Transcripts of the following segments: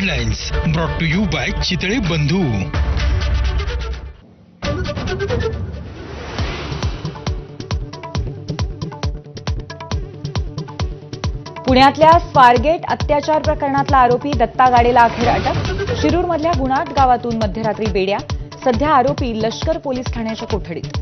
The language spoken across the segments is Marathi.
Headlines brought to you by Chitale Bandhu. पुण्यातल्या स्वारगेट अत्याचार प्रकरणातला आरोपी दत्ता गाडेला अखेर अटक. शिरूरमधल्या गुणाट गावातून मध्यरात्री बेड्या. सध्या आरोपी लष्कर पोलीस ठाण्याच्या कोठडीत.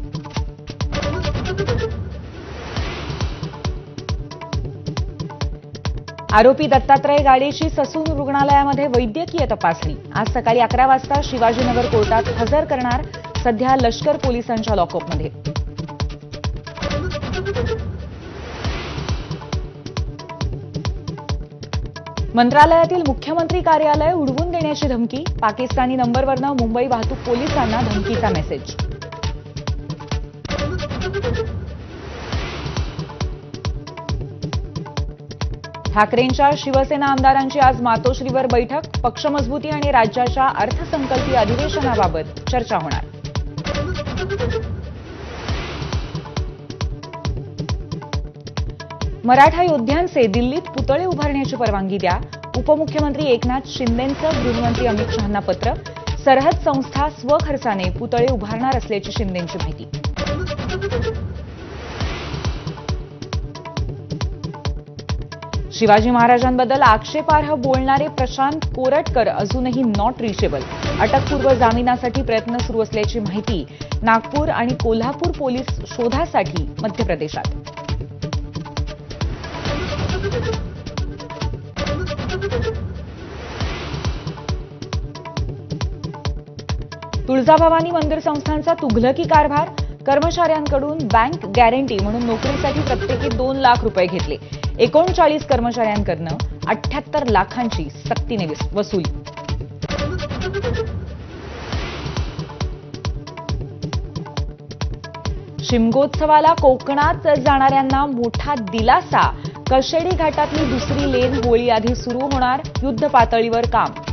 आरोपी दत्तात्रय गाडेची ससून रुग्णालयामध्ये वैद्यकीय तपासणी. आज सकाळी 11 वाजता शिवाजीनगर कोर्टात हजर करणार. सध्या लष्कर पोलिसांच्या लॉकअपमध्ये. मंत्रालयातील मुख्यमंत्री कार्यालय उडवून देण्याची धमकी. पाकिस्तानी नंबरवरनं मुंबई वाहतूक पोलिसांना धमकीचा मेसेज. ठाकरेंच्या शिवसेना आमदारांची आज मातोश्रीवर बैठक. पक्ष मजबूती आणि राज्याच्या अर्थसंकल्पीय अधिवेशनाबाबत चर्चा होणार. मराठा योद्ध्यांचे दिल्लीत पुतळे उभारण्याची परवानगी द्या. उपमुख्यमंत्री एकनाथ शिंदेंचं गृहमंत्री अमित शहांना पत्र. सरहद संस्था स्वखर्चाने पुतळे उभारणार असल्याची शिंदेंची माहिती. शिवाजी महाराजांबद्दल आक्षेपार्ह बोलणारे प्रशांत कोरटकर अजूनही नॉट रिचेबल. अटकपूर्व जामिनासाठी प्रयत्न सुरू असल्याची माहिती. नागपूर आणि कोल्हापूर पोलीस शोधासाठी मध्य प्रदेशात. तुळजाभवानी मंदिर संस्थांचा तुघलकी कारभार. कर्मचाऱ्यांकडून बँक गॅरंटी म्हणून नोकरीसाठी प्रत्येकी 2 लाख रुपये घेतले. 39 कर्मचाऱ्यांकडनं 78 लाखांची सक्तीने वसुली. शिमगोत्सवाला कोकणात जाणाऱ्यांना मोठा दिलासा. कशेडी घाटातली दुसरी लेन होळीआधी सुरू होणार. युद्ध पातळीवर काम.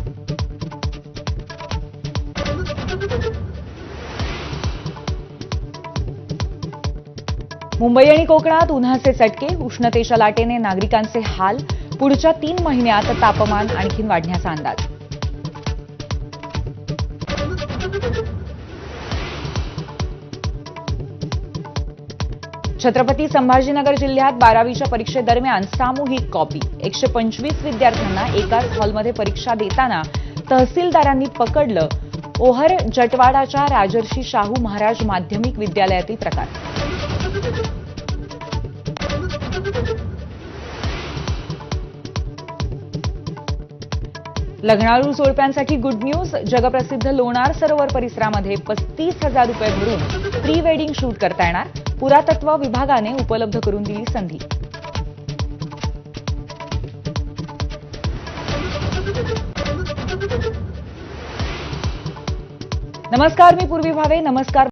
मुंबई आणि कोकणात उन्हाचे चटके. उष्णतेच्या लाटेने नागरिकांचे हाल. पुढच्या 3 महिन्यात तापमान आणखी वाढण्याचा अंदाज. छत्रपती संभाजीनगर जिल्ह्यात 12वीच्या परीक्षेदरम्यान सामूहिक कॉपी. 125 विद्यार्थ्यांना एकाच हॉलमध्ये परीक्षा देताना तहसीलदारांनी पकडलं. ओहर जटवाडाच्या राजर्षी शाहू महाराज माध्यमिक विद्यालयातील प्रकार. लग्नाळू जोडप्यांसाठी गुड न्यूज. जगप्रसिद्ध लोणार सरोवर परिसरामध्ये 35,000 रुपये भरून प्री वेडिंग शूट करता येणार. पुरातत्व विभागाने उपलब्ध करून दिली संधी. नमस्कार, मी पूर्वी भावे. नमस्कार.